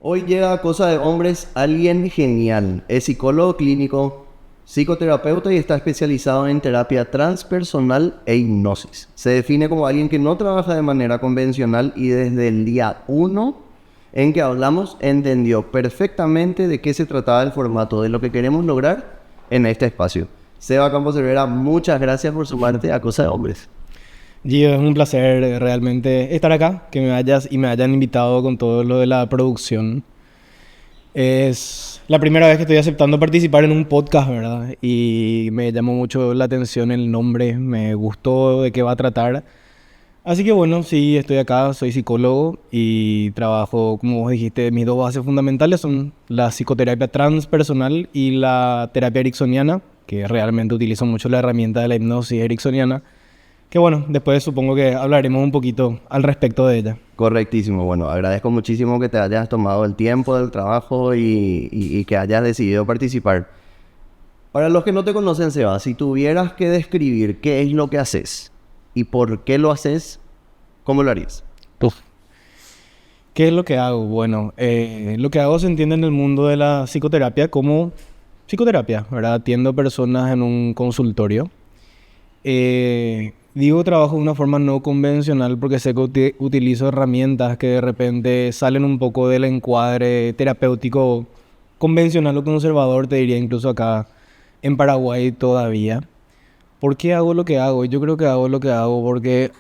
Hoy llega a Cosa de Hombres alguien genial. Es psicólogo clínico, psicoterapeuta y está especializado en terapia transpersonal e hipnosis. Se define como alguien que no trabaja de manera convencional y desde el día 1 en que hablamos entendió perfectamente de qué se trataba el formato, de lo que queremos lograr en este espacio. Seba Campos Cervera, muchas gracias por sumarte a Cosa de Hombres. Gio, es un placer realmente estar acá, que me hayan invitado con todo lo de la producción. Es la primera vez que estoy aceptando participar en un podcast, ¿verdad? Y me llamó mucho la atención el nombre, me gustó de qué va a tratar. Así que bueno, sí, estoy acá, soy psicólogo y trabajo, como vos dijiste, mis dos bases fundamentales son la psicoterapia transpersonal y la terapia ericksoniana, que realmente utilizo mucho la herramienta de la hipnosis ericksoniana. Que bueno, después supongo que hablaremos un poquito al respecto de ella. Correctísimo. Bueno, agradezco muchísimo que te hayas tomado el tiempo del trabajo y que hayas decidido participar. Para los que no te conocen, Seba, si tuvieras que describir qué es lo que haces y por qué lo haces, ¿cómo lo harías? Uf. ¿Qué es lo que hago? Bueno, lo que hago se entiende en el mundo de la psicoterapia como psicoterapia, ¿verdad? Atiendo personas en un consultorio. Digo trabajo de una forma no convencional porque sé que utilizo herramientas que de repente salen un poco del encuadre terapéutico convencional o conservador, te diría incluso acá en Paraguay todavía. ¿Por qué hago lo que hago? Yo creo que hago lo que hago porque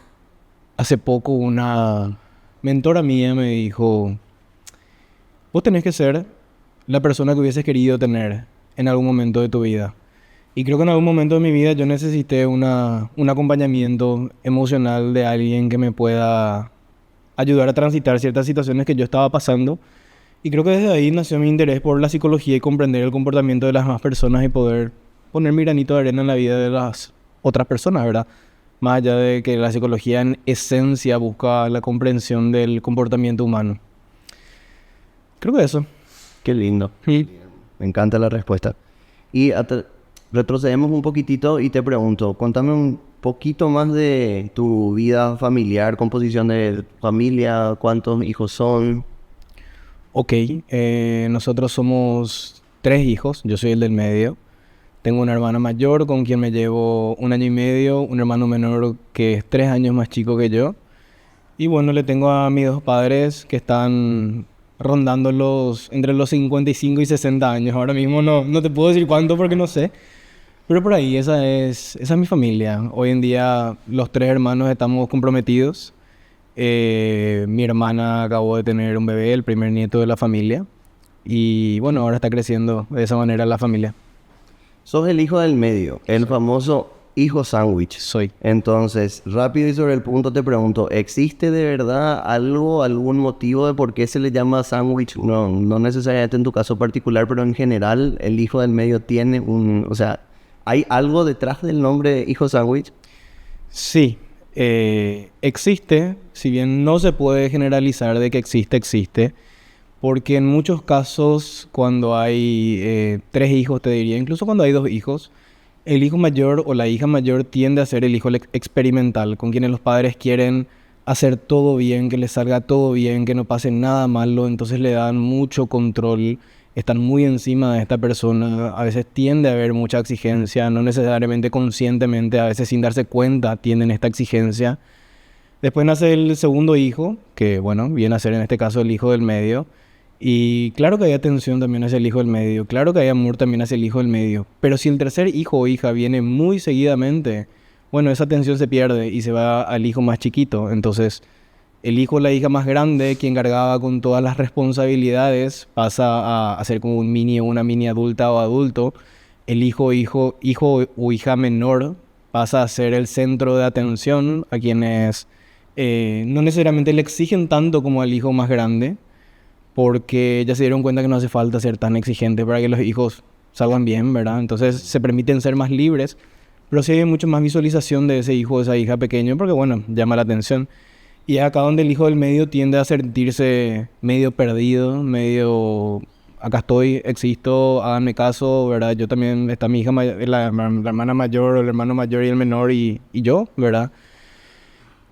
hace poco una mentora mía me dijo, vos tenés que ser la persona que hubieses querido tener en algún momento de tu vida. Y creo que en algún momento de mi vida yo necesité un acompañamiento emocional de alguien que me pueda ayudar a transitar ciertas situaciones que yo estaba pasando. Y creo que desde ahí nació mi interés por la psicología y comprender el comportamiento de las demás personas y poder poner mi granito de arena en la vida de las otras personas, ¿verdad? Más allá de que la psicología en esencia busca la comprensión del comportamiento humano. Creo que eso. Qué lindo. Sí. Me encanta la respuesta. Y retrocedemos un poquitito y te pregunto, contame un poquito más de tu vida familiar, composición de familia, cuántos hijos son. Ok, nosotros somos 3 hijos, yo soy el del medio. Tengo una hermana mayor con quien me llevo 1 año y medio, un hermano menor que es 3 años más chico que yo. Y bueno, le tengo a mis dos padres que están rondando entre los 55 y 60 años. Ahora mismo no te puedo decir cuánto porque no sé. Pero por ahí, esa es mi familia. Hoy en día los 3 hermanos estamos comprometidos. Mi hermana acabó de tener un bebé, el primer nieto de la familia. Y bueno, ahora está creciendo de esa manera la familia. Sos el hijo del medio, el famoso hijo sándwich. Soy. Entonces, rápido y sobre el punto te pregunto, ¿existe de verdad algún motivo de por qué se le llama sándwich? No necesariamente en tu caso particular, pero en general el hijo del medio tiene o sea, ¿hay algo detrás del nombre de hijo sándwich? Sí, existe, si bien no se puede generalizar de que existe, porque en muchos casos cuando hay 3 hijos, te diría, incluso cuando hay 2 hijos, el hijo mayor o la hija mayor tiende a ser el hijo experimental, con quienes los padres quieren hacer todo bien, que les salga todo bien, que no pase nada malo, entonces le dan mucho control, están muy encima de esta persona, a veces tiende a haber mucha exigencia, no necesariamente conscientemente, a veces sin darse cuenta tienen esta exigencia. Después nace el segundo hijo, que bueno, viene a ser en este caso el hijo del medio. Y claro que hay atención también hacia el hijo del medio, claro que hay amor también hacia el hijo del medio. Pero si el tercer hijo o hija viene muy seguidamente, bueno, esa atención se pierde y se va al hijo más chiquito. Entonces, el hijo o la hija más grande, quien cargaba con todas las responsabilidades, pasa a ser como un mini o una mini adulta o adulto. El hijo o hija menor pasa a ser el centro de atención a quienes no necesariamente le exigen tanto como al hijo más grande, porque ya se dieron cuenta que no hace falta ser tan exigente para que los hijos salgan bien, ¿verdad? Entonces se permiten ser más libres, pero sí hay mucho más visualización de ese hijo o esa hija pequeño, porque bueno, llama la atención. Y es acá donde el hijo del medio tiende a sentirse medio perdido, medio, acá estoy, existo, háganme caso, ¿verdad? Yo también, está mi hija, la hermana mayor, el hermano mayor y el menor y yo, ¿verdad?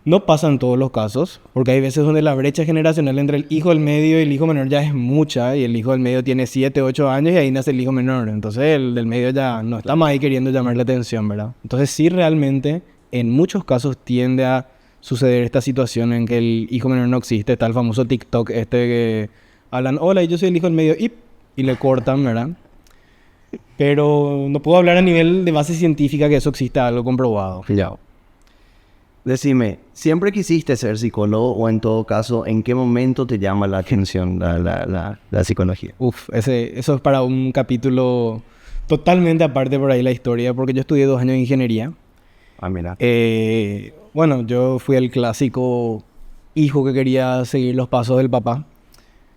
No pasa en todos los casos, porque hay veces donde la brecha generacional entre el hijo del medio y el hijo menor ya es mucha, y el hijo del medio tiene 7, 8 años y ahí nace el hijo menor. Entonces el del medio ya no está más ahí queriendo llamar la atención, ¿verdad? Entonces sí, realmente, en muchos casos tiende a suceder esta situación en que el hijo menor no existe. Está el famoso TikTok que hablan, hola, yo soy el hijo del medio, y le cortan, ¿verdad? Pero no puedo hablar a nivel de base científica que eso exista algo comprobado. Ya. Decime, ¿siempre quisiste ser psicólogo o en todo caso, en qué momento te llama la atención la psicología? Eso es para un capítulo totalmente aparte por ahí la historia, porque yo estudié 2 años de ingeniería. Ah, mira. Bueno, yo fui el clásico hijo que quería seguir los pasos del papá,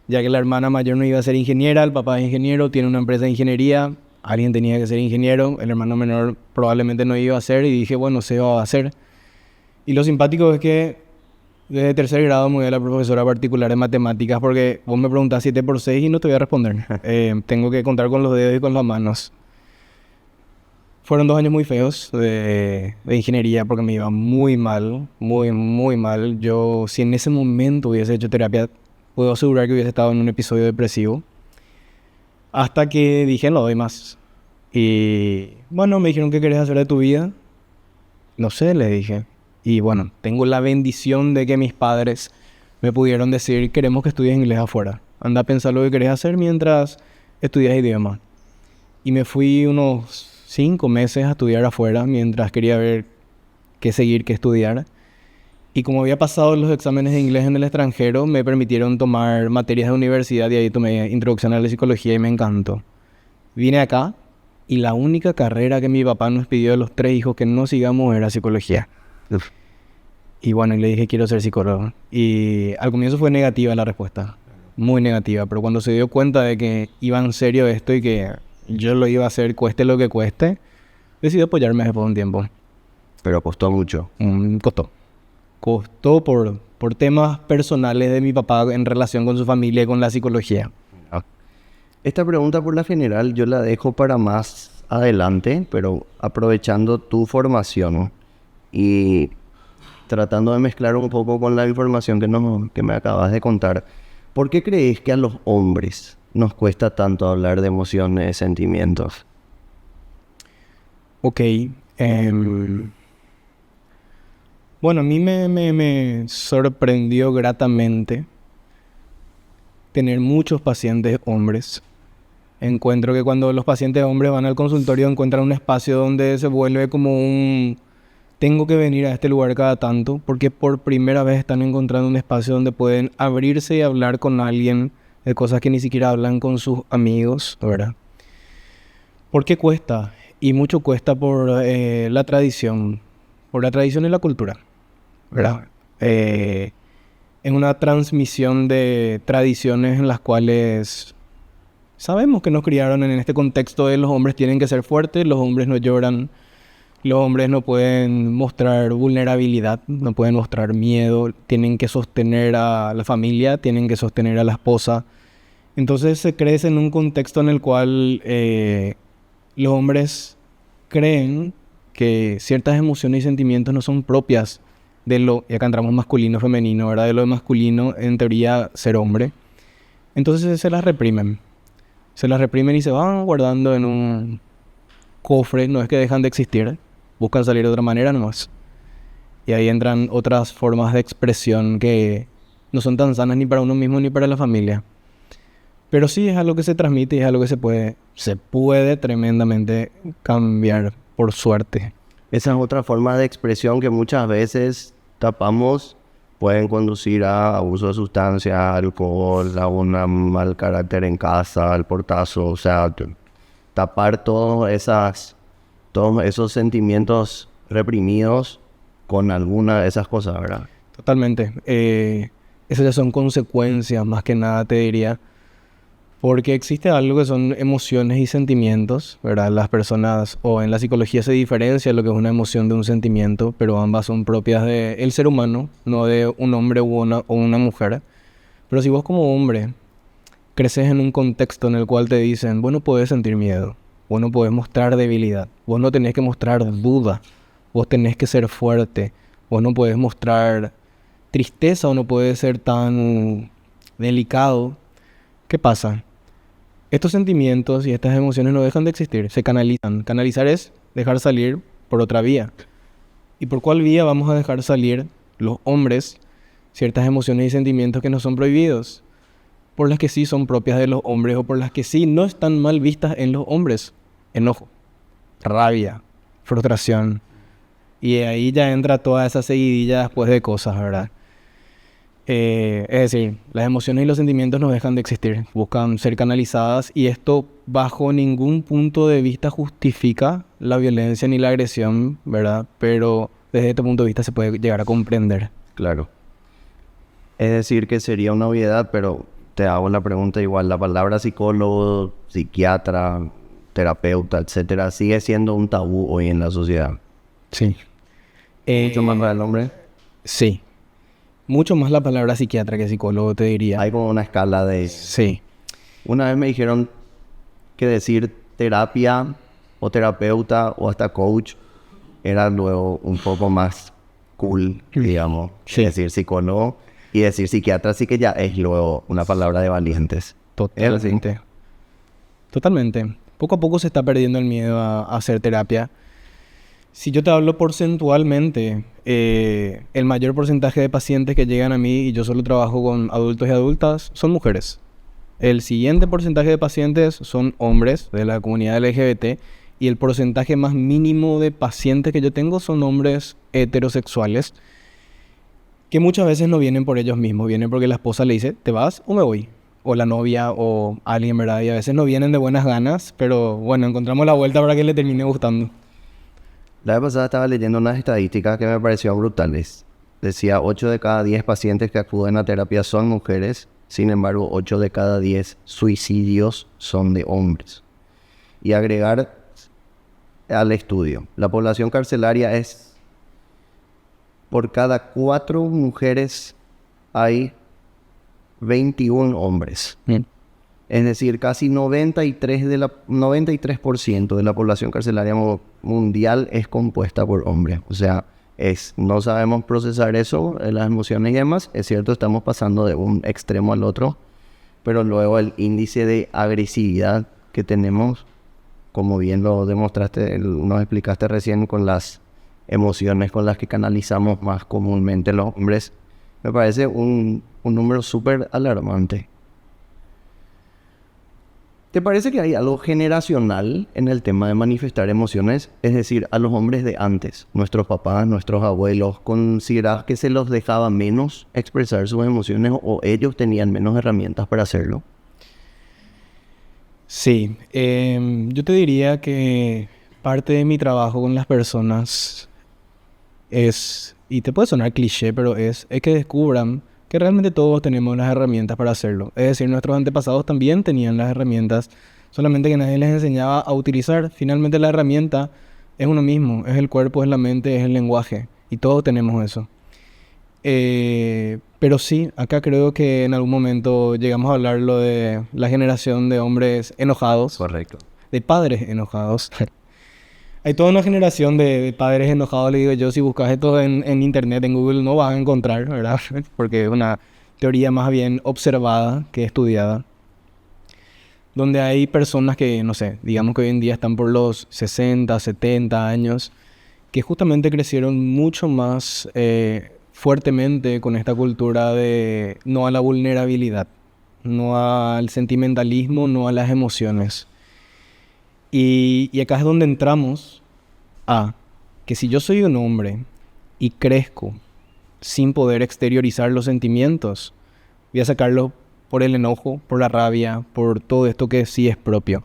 ya que la hermana mayor no iba a ser ingeniera, el papá es ingeniero, tiene una empresa de ingeniería, alguien tenía que ser ingeniero, el hermano menor probablemente no iba a ser, y dije, bueno, se va a hacer. Y lo simpático es que desde tercer grado me voy a la profesora particular de matemáticas, porque vos me preguntás 7 por 6 y no te voy a responder. Tengo que contar con los dedos y con las manos. Fueron 2 años muy feos de ingeniería porque me iba muy mal, muy, muy mal. Yo, si en ese momento hubiese hecho terapia, puedo asegurar que hubiese estado en un episodio depresivo. Hasta que dije, no doy más. Y bueno, me dijeron, ¿qué querés hacer de tu vida? No sé, le dije. Y bueno, tengo la bendición de que mis padres me pudieron decir, queremos que estudies inglés afuera. Anda a pensar lo que querés hacer mientras estudias idioma. Y me fui unos 5 meses a estudiar afuera mientras quería ver qué seguir, qué estudiar. Y como había pasado los exámenes de inglés en el extranjero, me permitieron tomar materias de universidad y ahí tomé introducción a la psicología y me encantó. Vine acá y la única carrera que mi papá nos pidió a los 3 hijos que no sigamos era psicología. Uf. Y bueno, le dije, quiero ser psicólogo. Y al comienzo fue negativa la respuesta, muy negativa, pero cuando se dio cuenta de que iba en serio esto y que yo lo iba a hacer cueste lo que cueste, decidí apoyarme después de un tiempo. Pero costó mucho. Costó por temas personales de mi papá en relación con su familia y con la psicología. Esta pregunta por la general yo la dejo para más adelante, pero aprovechando tu formación y tratando de mezclar un poco con la información que me acabas de contar, ¿por qué crees que a los hombres nos cuesta tanto hablar de emociones, sentimientos? Ok. Bueno, a mí me sorprendió gratamente tener muchos pacientes hombres. Encuentro que cuando los pacientes hombres van al consultorio encuentran un espacio donde se vuelve como un... Tengo que venir a este lugar cada tanto, porque por primera vez están encontrando un espacio donde pueden abrirse y hablar con alguien de cosas que ni siquiera hablan con sus amigos, ¿verdad? ¿Por qué cuesta? Y mucho cuesta por la tradición y la cultura, ¿verdad? Es una transmisión de tradiciones en las cuales sabemos que nos criaron en este contexto de los hombres tienen que ser fuertes, los hombres no lloran, los hombres no pueden mostrar vulnerabilidad, no pueden mostrar miedo, tienen que sostener a la familia, tienen que sostener a la esposa. Entonces se crece en un contexto en el cual los hombres creen que ciertas emociones y sentimientos no son propias de lo, y acá entramos masculino, femenino, ¿verdad? De lo masculino, en teoría, ser hombre. Entonces se las reprimen. Se las reprimen y se van guardando en un cofre, no es que dejan de existir, buscan salir de otra manera nomás. Y ahí entran otras formas de expresión que no son tan sanas ni para uno mismo ni para la familia. Pero sí es algo que se transmite y es algo que se puede tremendamente cambiar, por suerte. Esa es otra forma de expresión que muchas veces tapamos, pueden conducir a abuso de sustancias, alcohol, a un mal carácter en casa, al portazo, o sea, tapar todos esos sentimientos reprimidos con alguna de esas cosas, ¿verdad? Totalmente. Esas ya son consecuencias, más que nada te diría. Porque existe algo que son emociones y sentimientos, ¿verdad? Las personas, o en la psicología se diferencia lo que es una emoción de un sentimiento, pero ambas son propias del ser humano, no de un hombre o una mujer. Pero si vos como hombre creces en un contexto en el cual te dicen, vos no podés sentir miedo, vos no podés mostrar debilidad, vos no tenés que mostrar duda, vos tenés que ser fuerte, o no puedes mostrar tristeza o no puedes ser tan delicado. ¿Qué pasa? Estos sentimientos y estas emociones no dejan de existir, se canalizan. Canalizar es dejar salir por otra vía. ¿Y por cuál vía vamos a dejar salir los hombres ciertas emociones y sentimientos que no son prohibidos? Por las que sí son propias de los hombres o por las que sí no están mal vistas en los hombres. Enojo, rabia, frustración. Y ahí ya entra toda esa seguidilla después de cosas, ¿verdad? Es decir, las emociones y los sentimientos no dejan de existir, buscan ser canalizadas y esto bajo ningún punto de vista justifica la violencia ni la agresión, ¿verdad? Pero desde este punto de vista se puede llegar a comprender. Claro. Es decir, que sería una obviedad, pero te hago la pregunta igual. La palabra psicólogo, psiquiatra, terapeuta, etcétera, sigue siendo un tabú hoy en la sociedad. Sí. Mucho más para el hombre. Sí. Mucho más la palabra psiquiatra que psicólogo, te diría. Hay como una escala de... Sí. Una vez me dijeron que decir terapia o terapeuta o hasta coach era luego un poco más cool, digamos. Sí. Decir psicólogo y decir psiquiatra sí que ya es luego una palabra de valientes. Totalmente. Totalmente. Poco a poco se está perdiendo el miedo a hacer terapia. Si yo te hablo porcentualmente, el mayor porcentaje de pacientes que llegan a mí, y yo solo trabajo con adultos y adultas, son mujeres. El siguiente porcentaje de pacientes son hombres de la comunidad LGBT y el porcentaje más mínimo de pacientes que yo tengo son hombres heterosexuales que muchas veces no vienen por ellos mismos, vienen porque la esposa le dice, ¿te vas o me voy? O la novia o alguien, ¿verdad? Y a veces no vienen de buenas ganas, pero bueno, encontramos la vuelta para que le termine gustando. La vez pasada estaba leyendo unas estadísticas que me parecieron brutales. Decía 8 de cada 10 pacientes que acuden a terapia son mujeres, sin embargo 8 de cada 10 suicidios son de hombres. Y agregar al estudio, la población carcelaria es, por cada 4 mujeres hay 21 hombres. Bien. Es decir, casi 93% de la población carcelaria mundial es compuesta por hombres. O sea, no sabemos procesar eso, las emociones y demás. Es cierto, estamos pasando de un extremo al otro, pero luego el índice de agresividad que tenemos, como bien lo demostraste, nos explicaste recién con las emociones con las que canalizamos más comúnmente los hombres, me parece un número súper alarmante. ¿Te parece que hay algo generacional en el tema de manifestar emociones? Es decir, a los hombres de antes, nuestros papás, nuestros abuelos, ¿considerabas que se los dejaba menos expresar sus emociones o ellos tenían menos herramientas para hacerlo? Sí, yo te diría que parte de mi trabajo con las personas es, y te puede sonar cliché, pero es que descubran que realmente todos tenemos las herramientas para hacerlo. Es decir, nuestros antepasados también tenían las herramientas, solamente que nadie les enseñaba a utilizar. Finalmente la herramienta es uno mismo, es el cuerpo, es la mente, es el lenguaje, y todos tenemos eso. Pero sí, acá creo que en algún momento llegamos a hablar lo de la generación de hombres enojados. Correcto. De padres enojados. Hay toda una generación de padres enojados, le digo yo, si buscas esto en internet, en Google, no vas a encontrar, ¿verdad? Porque es una teoría más bien observada que estudiada. Donde hay personas que, no sé, digamos que hoy en día están por los 60, 70 años, que justamente crecieron mucho más fuertemente con esta cultura de no a la vulnerabilidad, no al sentimentalismo, no a las emociones. Y acá es donde entramos a que si yo soy un hombre y crezco sin poder exteriorizar los sentimientos, voy a sacarlo por el enojo, por la rabia, por todo esto que sí es propio.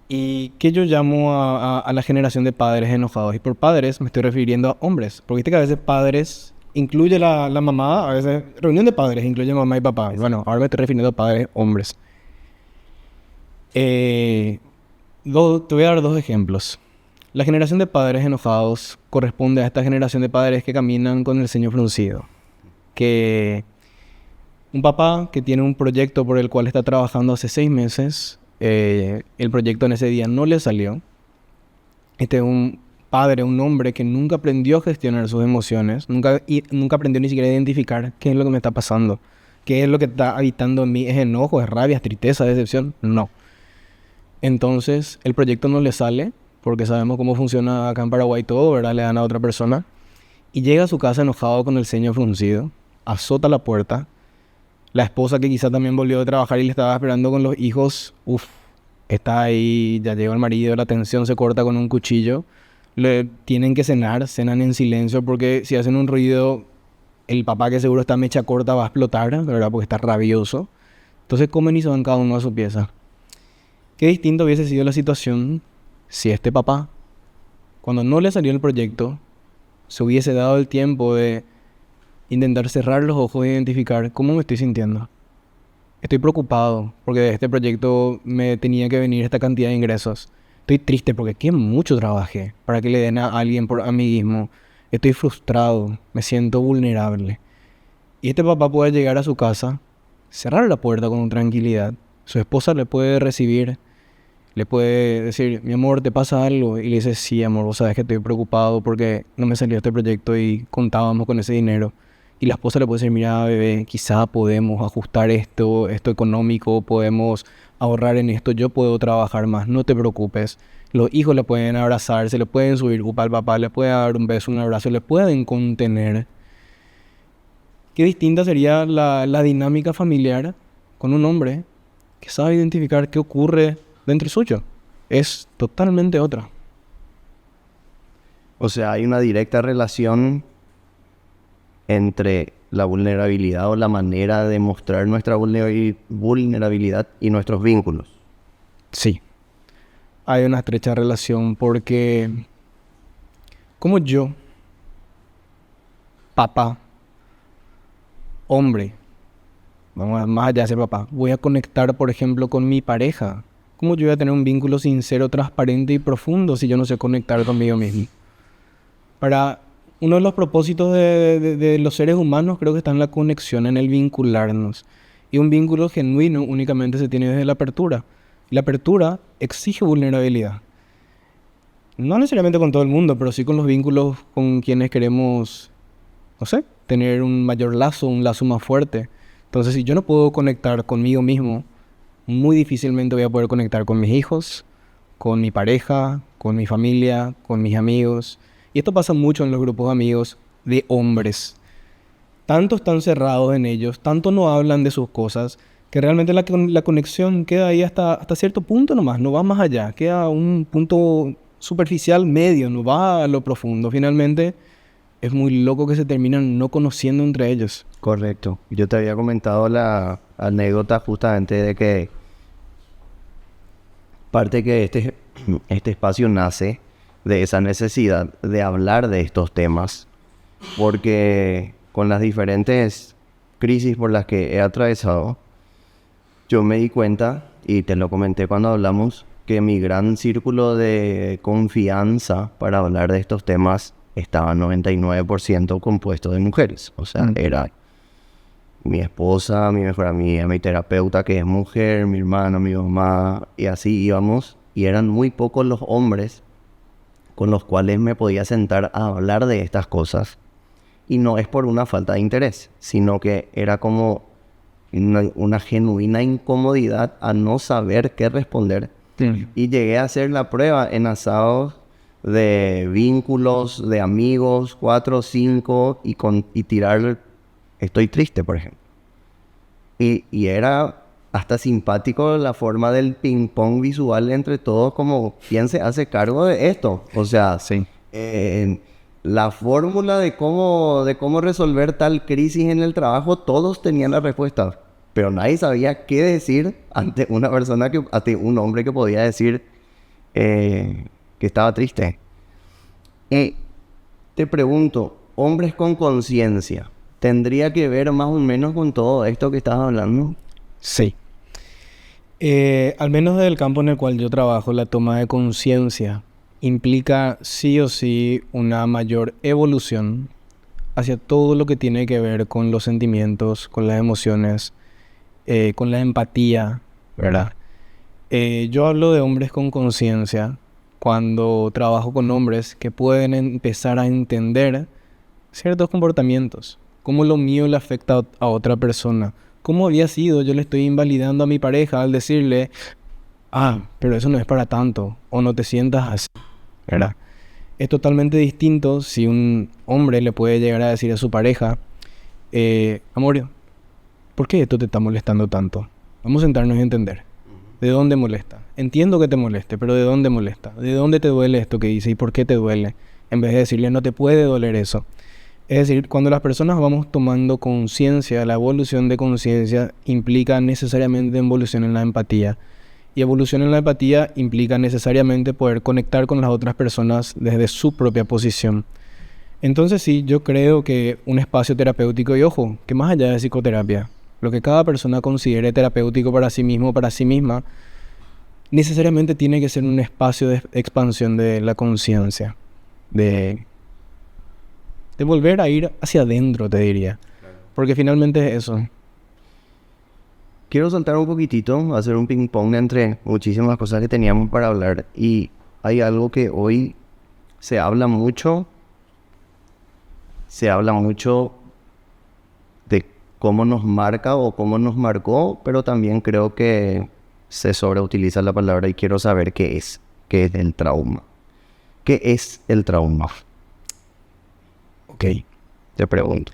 Y que yo llamo a la generación de padres enojados. Y por padres me estoy refiriendo a hombres. Porque viste que a veces padres incluye la mamá, a veces reunión de padres incluye mamá y papá. Bueno, ahora me estoy refiriendo a padres hombres. Te voy a dar 2 ejemplos. La generación de padres enojados corresponde a esta generación de padres que caminan con el ceño fruncido. Que un papá que tiene un proyecto por el cual está trabajando hace 6 meses, el proyecto en ese día no le salió. Este es un padre, un hombre que nunca aprendió a gestionar sus emociones, nunca aprendió ni siquiera a identificar qué es lo que me está pasando, qué es lo que está habitando en mí, es enojo, es rabia, es tristeza, es decepción, no. Entonces el proyecto no le sale, porque sabemos cómo funciona acá en Paraguay todo, ¿verdad? Le dan a otra persona, y llega a su casa enojado con el ceño fruncido, azota la puerta, la esposa que quizá también volvió de trabajar y le estaba esperando con los hijos, está ahí, ya llegó el marido, la tensión se corta con un cuchillo, le tienen que cenan en silencio porque si hacen un ruido, el papá que seguro está mecha corta va a explotar, ¿verdad? Porque está rabioso. Entonces comen y se van cada uno a su pieza. Qué distinto hubiese sido la situación si este papá, cuando no le salió el proyecto, se hubiese dado el tiempo de intentar cerrar los ojos e identificar cómo me estoy sintiendo. Estoy preocupado porque de este proyecto me tenía que venir esta cantidad de ingresos. Estoy triste porque qué mucho trabajé para que le den a alguien por amiguismo. Estoy frustrado, me siento vulnerable. Y este papá puede llegar a su casa, cerrar la puerta con tranquilidad. Su esposa le puede recibir, le puede decir, mi amor, ¿te pasa algo? Y le dice, sí, amor, vos sabes que estoy preocupado porque no me salió este proyecto y contábamos con ese dinero. Y la esposa le puede decir, mira, bebé, quizá podemos ajustar esto económico, podemos ahorrar en esto, yo puedo trabajar más, no te preocupes. Los hijos le pueden abrazar, se le pueden subir al papá, le puede dar un beso, un abrazo, le pueden contener. Qué distinta sería la dinámica familiar con un hombre que sabe identificar qué ocurre dentro suyo. Es totalmente otra. O sea, hay una directa relación entre la vulnerabilidad o la manera de mostrar nuestra vulnerabilidad y nuestros vínculos. Sí, hay una estrecha relación porque como yo, papá, hombre, vamos más allá de ser papá, voy a conectar, por ejemplo, con mi pareja. ¿Cómo yo voy a tener un vínculo sincero, transparente y profundo si yo no sé conectar conmigo mismo? Uno de los propósitos de los seres humanos creo que está en la conexión, en el vincularnos. Y un vínculo genuino únicamente se tiene desde la apertura. La apertura exige vulnerabilidad. No necesariamente con todo el mundo, pero sí con los vínculos con quienes queremos, no sé, tener un mayor lazo, un lazo más fuerte. Entonces, si yo no puedo conectar conmigo mismo, muy difícilmente voy a poder conectar con mis hijos, con mi pareja, con mi familia, con mis amigos. Y esto pasa mucho en los grupos de amigos de hombres. Tanto están cerrados en ellos, tanto no hablan de sus cosas, que realmente la conexión queda ahí hasta cierto punto nomás, no va más allá, queda un punto superficial medio, no va a lo profundo. Finalmente, es muy loco que se terminan no conociendo entre ellos. Correcto. Yo te había comentado la anécdota justamente de que parte que este espacio nace de esa necesidad de hablar de estos temas, porque con las diferentes crisis por las que he atravesado, yo me di cuenta, y te lo comenté cuando hablamos, que mi gran círculo de confianza para hablar de estos temas estaba 99% compuesto de mujeres. O sea, era mi esposa, mi mejor amiga, mi terapeuta que es mujer, mi hermano, mi mamá, y así íbamos. Y eran muy pocos los hombres con los cuales me podía sentar a hablar de estas cosas. Y no es por una falta de interés, sino que era como una genuina incomodidad a no saber qué responder. Sí. Y llegué a hacer la prueba en asados de vínculos, de amigos, 4 o 5, y tirar estoy triste, por ejemplo. Y era hasta simpático la forma del ping pong visual entre todos, como quién se hace cargo de esto. O sea, sí. La fórmula de cómo resolver tal crisis en el trabajo, todos tenían la respuesta, pero nadie sabía qué decir ante una persona ante un hombre que podía decir que estaba triste. Te pregunto, hombres con conciencia, ¿tendría que ver más o menos con todo esto que estás hablando? Sí. Al menos del campo en el cual yo trabajo, la toma de conciencia implica sí o sí una mayor evolución hacia todo lo que tiene que ver con los sentimientos, con las emociones, con la empatía, ¿verdad? Yo hablo de hombres con conciencia cuando trabajo con hombres que pueden empezar a entender ciertos comportamientos, cómo lo mío le afecta a otra persona, cómo había sido, yo le estoy invalidando a mi pareja al decirle, pero eso no es para tanto, o no te sientas así, ¿verdad? Es totalmente distinto si un hombre le puede llegar a decir a su pareja, amor, ¿por qué esto te está molestando tanto? Vamos a sentarnos y entender. ¿De dónde molesta? Entiendo que te moleste, pero ¿de dónde molesta? ¿De dónde te duele esto que dice y por qué te duele? En vez de decirle, no te puede doler eso. Es decir, cuando las personas vamos tomando conciencia, la evolución de conciencia implica necesariamente evolución en la empatía. Y evolución en la empatía implica necesariamente poder conectar con las otras personas desde su propia posición. Entonces sí, yo creo que un espacio terapéutico, y ojo, que más allá de psicoterapia, lo que cada persona considere terapéutico para sí mismo o para sí misma, necesariamente tiene que ser un espacio de expansión de la conciencia, de volver a ir hacia adentro, te diría. Porque finalmente es eso. Quiero saltar un poquitito, hacer un ping pong entre muchísimas cosas que teníamos para hablar. Y hay algo que hoy se habla mucho de cómo nos marca o cómo nos marcó, pero también creo que se sobreutiliza la palabra y quiero saber qué es el trauma. ¿Qué es el trauma? Ok. Te pregunto.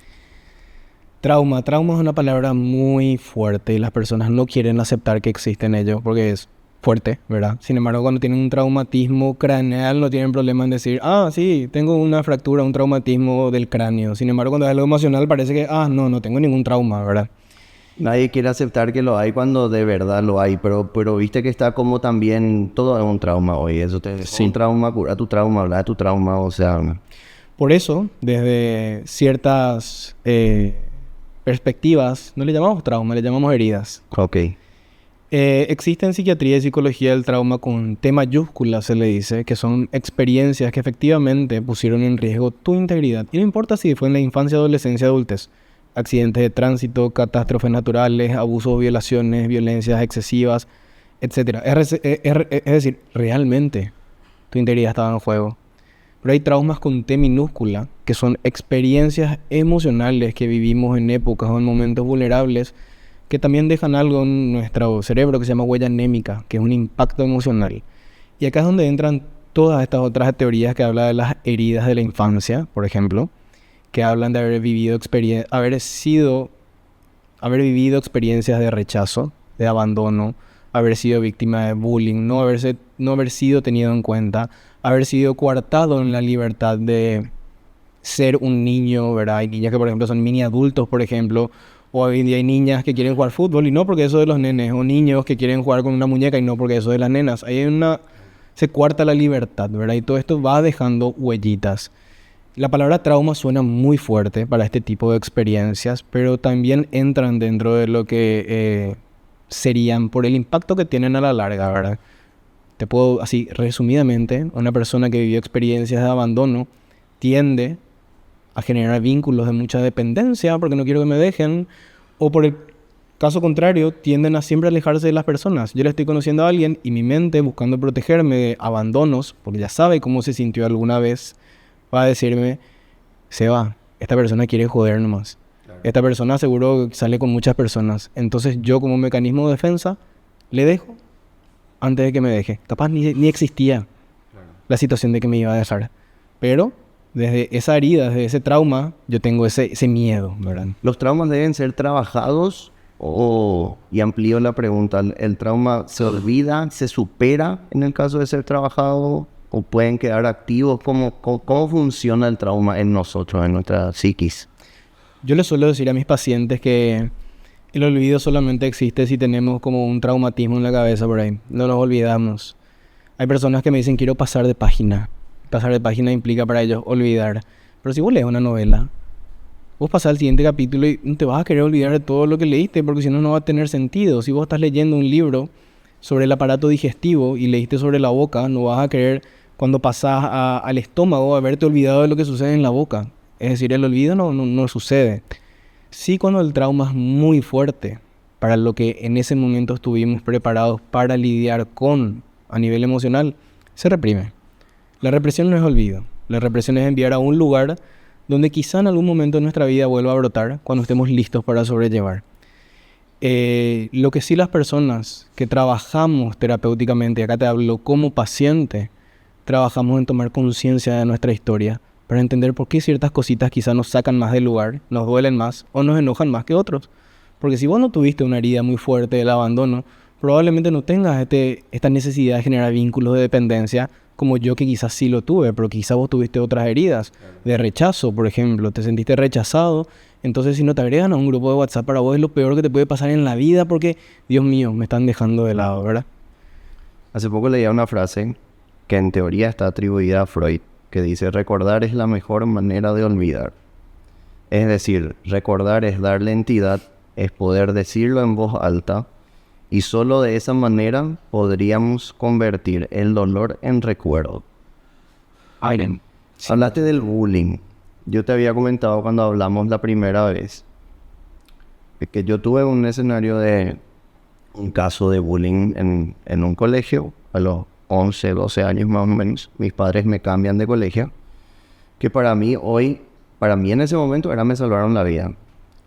Trauma es una palabra muy fuerte y las personas no quieren aceptar que existen ellos porque es fuerte, ¿verdad? Sin embargo, cuando tienen un traumatismo craneal no tienen problema en decir, sí, tengo una fractura, un traumatismo del cráneo. Sin embargo, cuando es algo emocional parece que, no tengo ningún trauma, ¿verdad? Nadie quiere aceptar que lo hay cuando de verdad lo hay, pero viste que está como también, todo es un trauma hoy. Eso Sí. un trauma, cura tu trauma, habla de tu trauma, o sea... Por eso, desde ciertas perspectivas, no le llamamos trauma, le llamamos heridas. Ok. Existe en psiquiatría y psicología el trauma con T mayúscula, se le dice, que son experiencias que efectivamente pusieron en riesgo tu integridad. Y no importa si fue en la infancia, adolescencia, adultez. Accidentes de tránsito, catástrofes naturales, abusos, violaciones, violencias excesivas, etc. Es decir, realmente tu integridad estaba en juego. Pero hay traumas con T minúscula, que son experiencias emocionales que vivimos en épocas o en momentos vulnerables, que también dejan algo en nuestro cerebro que se llama huella anémica, que es un impacto emocional. Y acá es donde entran todas estas otras teorías que hablan de las heridas de la infancia, por ejemplo, que hablan de haber vivido experiencias de rechazo, de abandono, haber sido víctima de bullying, no haber sido tenido en cuenta, haber sido coartado en la libertad de ser un niño, ¿verdad? Hay niñas que, por ejemplo, son mini adultos, por ejemplo, o hoy en día hay niñas que quieren jugar fútbol y no porque eso de los nenes, o niños que quieren jugar con una muñeca y no porque eso de las nenas. Se coarta la libertad, ¿verdad? Y todo esto va dejando huellitas. La palabra trauma suena muy fuerte para este tipo de experiencias, pero también entran dentro de lo que serían por el impacto que tienen a la larga, ¿verdad? Te puedo, así resumidamente, una persona que vivió experiencias de abandono tiende a generar vínculos de mucha dependencia porque no quiero que me dejen, o por el caso contrario, tienden a siempre alejarse de las personas. Yo le estoy conociendo a alguien y mi mente, buscando protegerme de abandonos, porque ya sabe cómo se sintió alguna vez, va a decirme, Seba, esta persona quiere joder nomás. Claro. Esta persona seguro sale con muchas personas. Entonces yo como mecanismo de defensa le dejo antes de que me deje. Capaz ni existía la situación de que me iba a dejar. Pero desde esa herida, desde ese trauma, yo tengo ese miedo, ¿verdad? ¿Los traumas deben ser trabajados? Y amplío la pregunta, ¿el trauma se olvida, se supera en el caso de ser trabajado? ¿O pueden quedar activos? ¿Cómo funciona el trauma en nosotros, en nuestra psiquis? Yo les suelo decir a mis pacientes que el olvido solamente existe si tenemos como un traumatismo en la cabeza por ahí. No nos olvidamos. Hay personas que me dicen, quiero pasar de página. Pasar de página implica para ellos olvidar. Pero si vos lees una novela, vos pasás al siguiente capítulo y no te vas a querer olvidar de todo lo que leíste, porque si no, no va a tener sentido. Si vos estás leyendo un libro sobre el aparato digestivo y leíste sobre la boca, no vas a querer, cuando pasás al estómago, haberte olvidado de lo que sucede en la boca. Es decir, el olvido no sucede. Sí, cuando el trauma es muy fuerte para lo que en ese momento estuvimos preparados para lidiar con a nivel emocional, se reprime. La represión no es olvido. La represión es enviar a un lugar donde quizá en algún momento de nuestra vida vuelva a brotar cuando estemos listos para sobrellevar. Lo que sí las personas que trabajamos terapéuticamente, acá te hablo como paciente, trabajamos en tomar conciencia de nuestra historia para entender por qué ciertas cositas quizá nos sacan más del lugar, nos duelen más o nos enojan más que otros. Porque si vos no tuviste una herida muy fuerte del abandono, probablemente no tengas esta necesidad de generar vínculos de dependencia como yo, que quizás sí lo tuve, pero quizás vos tuviste otras heridas de rechazo, por ejemplo, te sentiste rechazado. Entonces, si no te agregan a un grupo de WhatsApp, para vos es lo peor que te puede pasar en la vida porque, Dios mío, me están dejando de lado, ¿verdad? Hace poco leía una frase que en teoría está atribuida a Freud, que dice: recordar es la mejor manera de olvidar. Es decir, recordar es darle entidad, es poder decirlo en voz alta, y solo de esa manera podríamos convertir el dolor en recuerdo. Sí. Hablaste del bullying. Yo te había comentado cuando hablamos la primera vez que yo tuve un escenario de un caso de bullying en un colegio a los 11, 12 años más o menos. Mis padres me cambian de colegio, que para mí en ese momento me salvaron la vida.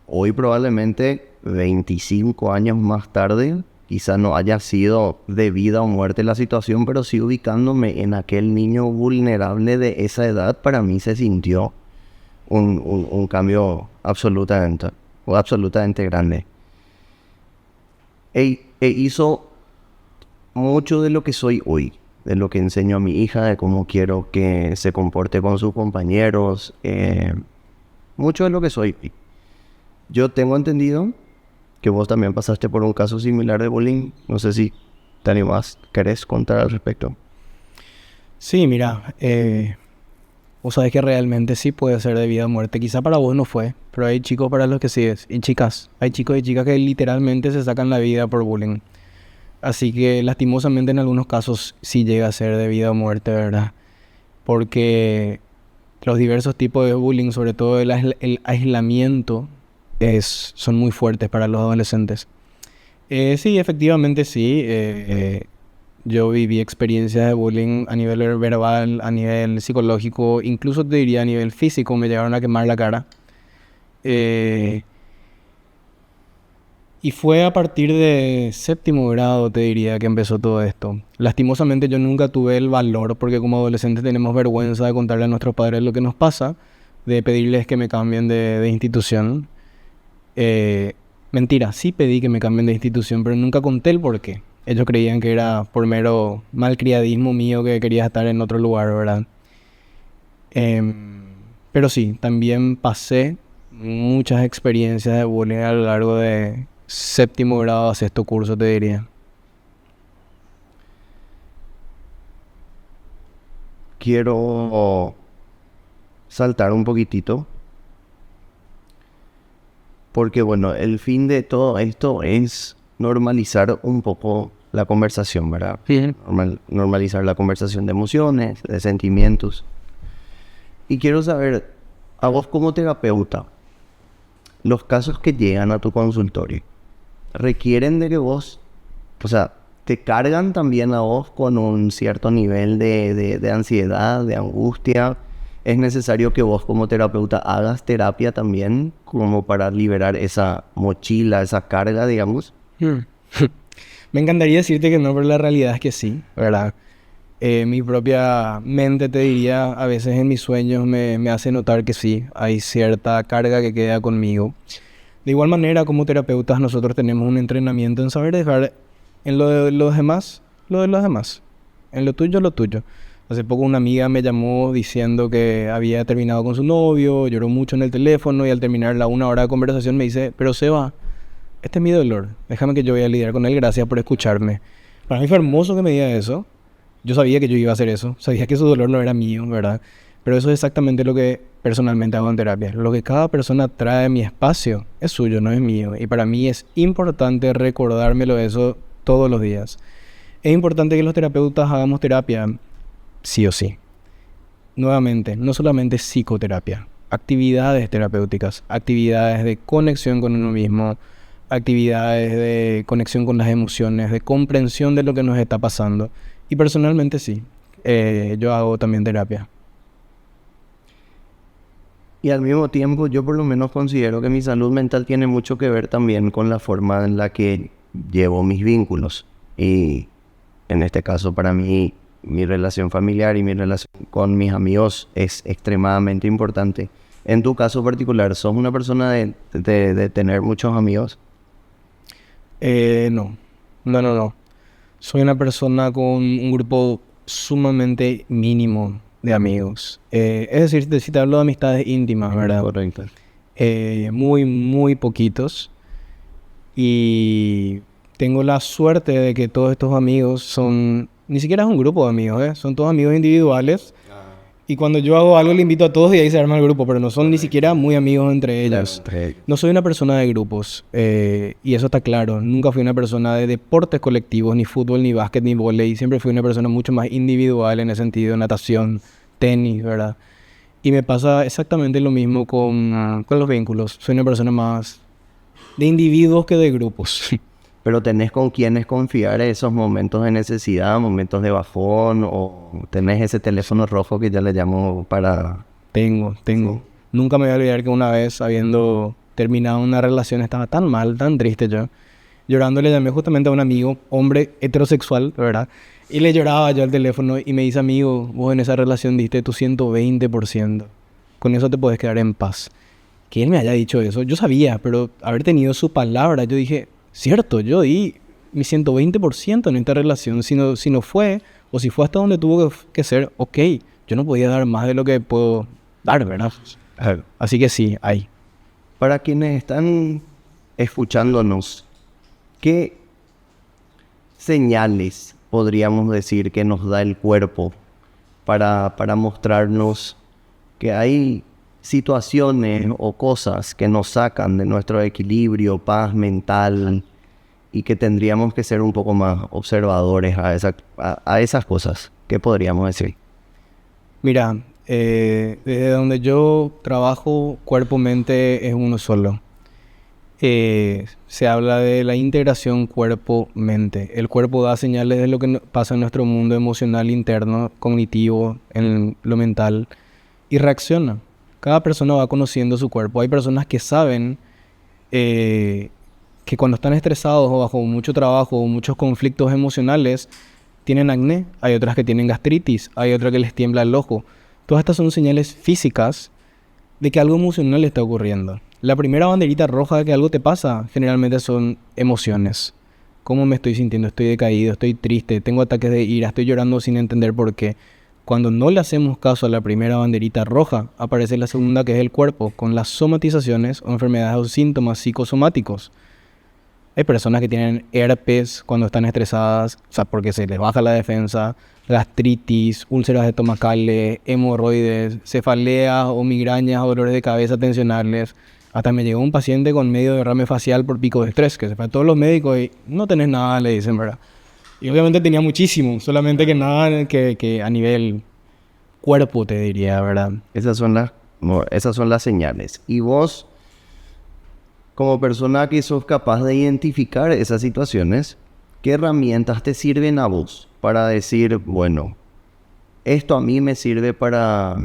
Hoy probablemente 25 años más tarde, quizá no haya sido de vida o muerte la situación, pero sí ubicándome en aquel niño vulnerable de esa edad, para mí se sintió un cambio absolutamente grande. E hizo mucho de lo que soy hoy, de lo que enseño a mi hija, de cómo quiero que se comporte con sus compañeros, mucho de lo que soy. Yo tengo entendido que vos también pasaste por un caso similar de bullying. No sé si te animás, ¿querés contar al respecto? Sí, mira, vos sabés que realmente sí puede ser de vida o muerte. Quizá para vos no fue, pero hay chicos para los que sí es. Y chicas, hay chicos y chicas que literalmente se sacan la vida por bullying. Así que lastimosamente en algunos casos sí llega a ser de vida o muerte, ¿verdad? Porque los diversos tipos de bullying, sobre todo el aislamiento, son muy fuertes para los adolescentes. Sí, efectivamente sí. Yo viví experiencias de bullying a nivel verbal, a nivel psicológico, incluso te diría a nivel físico, me llegaron a quemar la cara. Y fue a partir de séptimo grado, te diría, que empezó todo esto. Lastimosamente yo nunca tuve el valor, porque como adolescentes tenemos vergüenza de contarle a nuestros padres lo que nos pasa, de pedirles que me cambien de institución. Mentira, sí pedí que me cambien de institución, pero nunca conté el por qué. Ellos creían que era por mero malcriadismo mío que quería estar en otro lugar, ¿verdad? Pero sí, también pasé muchas experiencias de bullying a lo largo de séptimo grado a sexto curso, te diría. Quiero saltar un poquitito, porque bueno, el fin de todo esto es normalizar un poco la conversación, ¿verdad? Sí. Normalizar la conversación de emociones, de sentimientos. Y quiero saber, a vos como terapeuta, los casos que llegan a tu consultorio, requieren de que vos, o sea, te cargan también a vos con un cierto nivel de ansiedad, de angustia. Es necesario que vos como terapeuta hagas terapia también, como para liberar esa mochila, esa carga, digamos. Me encantaría decirte que no, pero la realidad es que sí, ¿verdad? Mi propia mente, te diría, a veces en mis sueños me hace notar que sí, hay cierta carga que queda conmigo. De igual manera, como terapeutas, nosotros tenemos un entrenamiento en saber dejar en lo de los demás, lo de los demás. En lo tuyo, lo tuyo. Hace poco una amiga me llamó diciendo que había terminado con su novio, lloró mucho en el teléfono y al terminar la 1 hora de conversación me dice: pero Seba, este es mi dolor, déjame que yo voy a lidiar con él, gracias por escucharme. Para mí fue hermoso que me diga eso. Yo sabía que yo iba a hacer eso, sabía que su dolor no era mío, ¿verdad? Pero eso es exactamente lo que personalmente hago en terapia. Lo que cada persona trae a mi espacio es suyo, no es mío. Y para mí es importante recordármelo eso todos los días. Es importante que los terapeutas hagamos terapia, sí o sí. Nuevamente, no solamente psicoterapia, actividades terapéuticas, actividades de conexión con uno mismo, actividades de conexión con las emociones, de comprensión de lo que nos está pasando. Y personalmente sí, yo hago también terapia. Y al mismo tiempo, yo por lo menos considero que mi salud mental tiene mucho que ver también con la forma en la que llevo mis vínculos. Y en este caso, para mí, mi relación familiar y mi relación con mis amigos es extremadamente importante. En tu caso particular, ¿sos una persona de tener muchos amigos? No, no. Soy una persona con un grupo sumamente mínimo de amigos. Es decir, si te hablo de amistades íntimas, ¿verdad? Correcto. Muy poquitos. Y tengo la suerte de que todos estos amigos son... Ni siquiera es un grupo de amigos, ¿eh? Son todos amigos individuales. Y cuando yo hago algo le invito a todos y ahí se arma el grupo, pero no son ni siquiera muy amigos entre ellos. No soy una persona de grupos, y eso está claro. Nunca fui una persona de deportes colectivos, ni fútbol, ni básquet, ni vóley. Siempre fui una persona mucho más individual en ese sentido, natación, tenis, ¿verdad? Y me pasa exactamente lo mismo con los vínculos. Soy una persona más de individuos que de grupos. Pero ¿tenés con quiénes confiar en esos momentos de necesidad, momentos de bajón, o tenés ese teléfono rojo que ya le llamo para...? Tengo. Sí. Nunca me voy a olvidar que una vez, habiendo terminado una relación, estaba tan mal, tan triste yo. Llorando le llamé justamente a un amigo, hombre heterosexual, ¿verdad? Y le lloraba yo al teléfono y me dice, amigo, vos en esa relación diste tu 120%. Con eso te podés quedar en paz. Que él me haya dicho eso, yo sabía, pero haber tenido su palabra, yo dije, cierto, yo di mi 120% en esta relación. Si no fue, o si fue hasta donde tuvo que ser, ok, yo no podía dar más de lo que puedo dar, ¿verdad? Así que sí, hay. Para quienes están escuchándonos, ¿qué señales podríamos decir que nos da el cuerpo para mostrarnos que hay situaciones o cosas que nos sacan de nuestro equilibrio, paz mental, y que tendríamos que ser un poco más observadores a esas cosas? ¿Qué podríamos decir? Mira, desde donde yo trabajo, cuerpo-mente es uno solo. Se habla de la integración cuerpo-mente. El cuerpo da señales de lo que pasa en nuestro mundo emocional interno, cognitivo, en lo mental, y reacciona. Cada persona va conociendo su cuerpo. Hay personas que saben que cuando están estresados o bajo mucho trabajo o muchos conflictos emocionales, tienen acné. Hay otras que tienen gastritis. Hay otras que les tiembla el ojo. Todas estas son señales físicas de que algo emocional está ocurriendo. La primera banderita roja de que algo te pasa generalmente son emociones. ¿Cómo me estoy sintiendo? Estoy decaído, estoy triste, tengo ataques de ira, estoy llorando sin entender por qué. Cuando no le hacemos caso a la primera banderita roja, aparece la segunda, que es el cuerpo, con las somatizaciones o enfermedades o síntomas psicosomáticos. Hay personas que tienen herpes cuando están estresadas, o sea, porque se les baja la defensa, gastritis, úlceras estomacales, hemorroides, cefaleas o migrañas o dolores de cabeza tensionales. Hasta me llegó un paciente con medio derrame facial por pico de estrés, que se fue a todos los médicos y no tenés nada, le dicen, ¿verdad? Y obviamente tenía muchísimo, solamente que nada que a nivel cuerpo te diría, ¿verdad? Esas son las señales. Y vos, como persona que sos capaz de identificar esas situaciones, ¿qué herramientas te sirven a vos para decir, bueno, esto a mí me sirve para...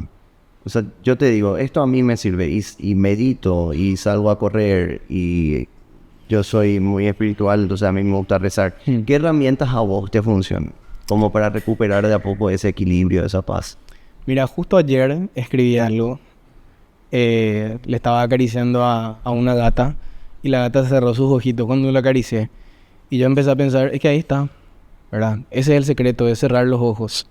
O sea, yo te digo, esto a mí me sirve y medito y salgo a correr y yo soy muy espiritual, entonces a mí me gusta rezar. ¿Qué herramientas a vos te funcionan como para recuperar de a poco ese equilibrio, esa paz? Mira, justo ayer escribí algo. Le estaba acariciando a una gata y la gata cerró sus ojitos cuando la acaricié. Y yo empecé a pensar, es que ahí está, ¿verdad? Ese es el secreto, es cerrar los ojos.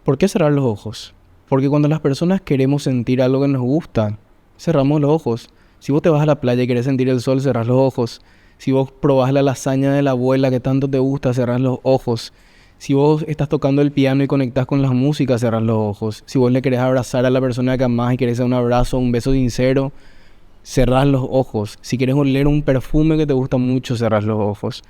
¿Por qué cerrar los ojos? Porque cuando las personas queremos sentir algo que nos gusta, cerramos los ojos. Si vos te vas a la playa y querés sentir el sol, cerrás los ojos. Si vos probás la lasaña de la abuela que tanto te gusta, cerrás los ojos. Si vos estás tocando el piano y conectás con la música, cerrás los ojos. Si vos le querés abrazar a la persona que amás y querés dar un abrazo, un beso sincero, cerrás los ojos. Si querés oler un perfume que te gusta mucho, cerrás los ojos.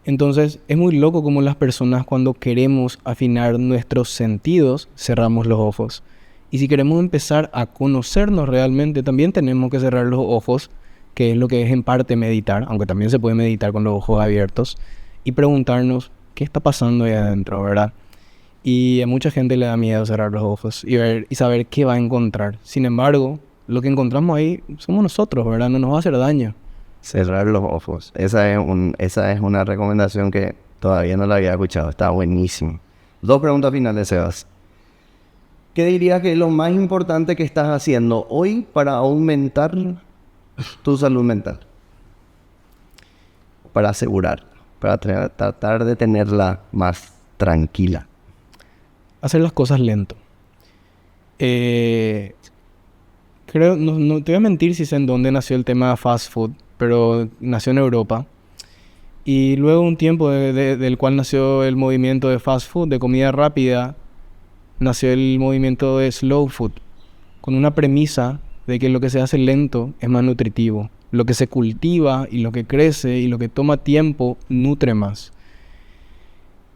Entonces, es muy loco como las personas, cuando queremos afinar nuestros sentidos, cerramos los ojos. Y si queremos empezar a conocernos realmente, también tenemos que cerrar los ojos, que es lo que es en parte meditar, aunque también se puede meditar con los ojos abiertos, y preguntarnos qué está pasando ahí adentro, ¿verdad? Y a mucha gente le da miedo cerrar los ojos y saber qué va a encontrar. Sin embargo, lo que encontramos ahí somos nosotros, ¿verdad? No nos va a hacer daño. Cerrar los ojos. Esa es una recomendación que todavía no la había escuchado. Está buenísimo. 2 preguntas finales, Sebas. ¿Qué dirías que es lo más importante que estás haciendo hoy para aumentar tu salud mental? Para asegurar, para tratar de tenerla más tranquila. Hacer las cosas lento. Creo, no te voy a mentir si sé en dónde nació el tema fast food, pero nació en Europa. Y luego un tiempo del cual nació el movimiento de fast food, de comida rápida, nació el movimiento de slow food, con una premisa de que lo que se hace lento es más nutritivo. Lo que se cultiva y lo que crece y lo que toma tiempo nutre más.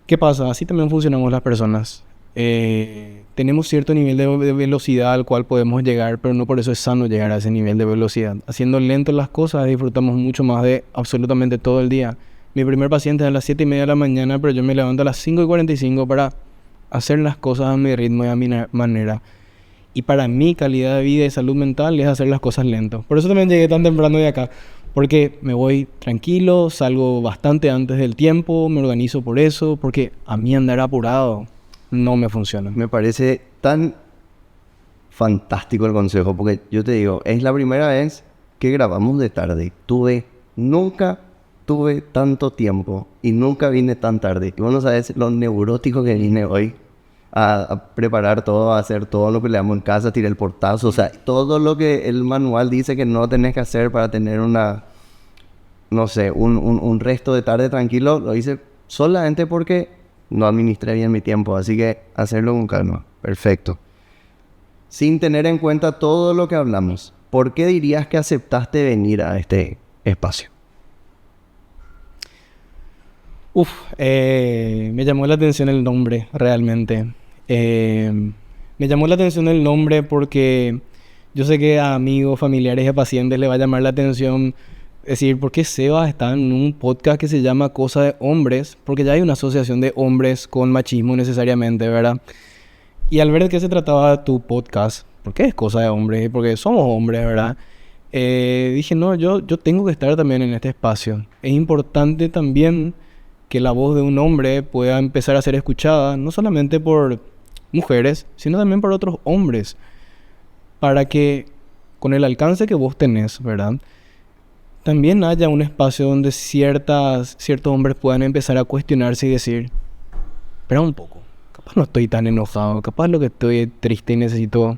¿Qué pasa? Así también funcionamos las personas. Tenemos cierto nivel de velocidad al cual podemos llegar, pero no por eso es sano llegar a ese nivel de velocidad. Haciendo lento las cosas disfrutamos mucho más de absolutamente todo el día. Mi primer paciente es a las 7:30 de la mañana, pero yo me levanto a las 5:45 para hacer las cosas a mi ritmo y a mi manera. Y para mí, calidad de vida y salud mental es hacer las cosas lento. Por eso también llegué tan temprano de acá. Porque me voy tranquilo, salgo bastante antes del tiempo, me organizo por eso. Porque a mí andar apurado no me funciona. Me parece tan fantástico el consejo. Porque yo te digo, es la primera vez que grabamos de tarde. Nunca tuve tanto tiempo y nunca vine tan tarde. Y vos no sabes lo neurótico que vine hoy. A preparar todo, a hacer todo lo que le damos en casa, tirar el portazo, o sea, todo lo que el manual dice que no tenés que hacer para tener un resto de tarde tranquilo, lo hice solamente porque no administré bien mi tiempo, así que hacerlo con calma, perfecto. Sin tener en cuenta todo lo que hablamos, ¿por qué dirías que aceptaste venir a este espacio? Me llamó la atención el nombre, realmente. Me llamó la atención el nombre porque yo sé que a amigos, familiares y a pacientes le va a llamar la atención decir, ¿por qué Sebas está en un podcast que se llama Cosa de Hombres? Porque ya hay una asociación de hombres con machismo necesariamente, ¿verdad? Y al ver de qué se trataba tu podcast, ¿por qué es Cosa de Hombres? Porque somos hombres, ¿verdad? Dije, no, yo tengo que estar también en este espacio. Es importante también que la voz de un hombre pueda empezar a ser escuchada, no solamente por mujeres, sino también por otros hombres, para que con el alcance que vos tenés, ¿verdad?, también haya un espacio donde ciertos hombres puedan empezar a cuestionarse y decir, espera un poco, capaz no estoy tan enojado, capaz lo que estoy es triste y necesito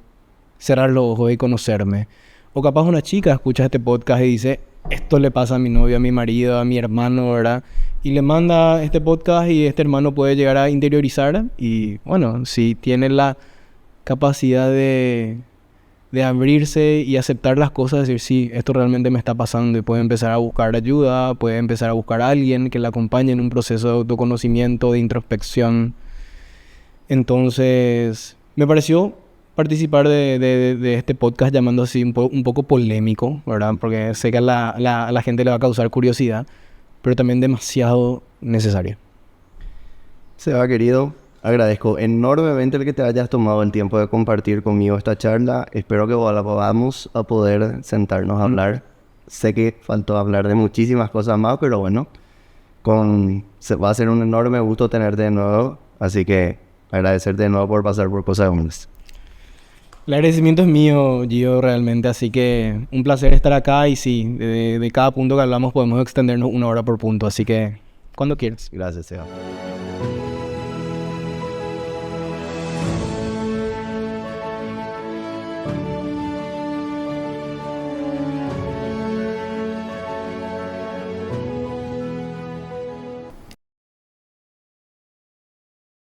cerrar los ojos y conocerme. O capaz una chica escucha este podcast y dice, esto le pasa a mi novio, a mi marido, a mi hermano, ¿verdad? Y le manda este podcast y este hermano puede llegar a interiorizar. Y bueno, si tiene la capacidad de abrirse y aceptar las cosas, decir, sí, esto realmente me está pasando, y puede empezar a buscar ayuda, puede empezar a buscar a alguien que le acompañe en un proceso de autoconocimiento, de introspección. Entonces, me pareció participar de este podcast llamando así un poco polémico, ¿verdad? Porque sé que a la gente le va a causar curiosidad, pero también demasiado necesario. Seba, querido, agradezco enormemente el que te hayas tomado el tiempo de compartir conmigo esta charla. Espero que vamos a poder sentarnos a hablar. Sé que faltó hablar de muchísimas cosas más, pero bueno, va a ser un enorme gusto tenerte de nuevo. Así que agradecerte de nuevo por pasar por Cosas de Hombres. El agradecimiento es mío, Gio, realmente. Así que un placer estar acá. Y sí, de cada punto que hablamos podemos extendernos 1 hora por punto. Así que, cuando quieras. Gracias, Seba.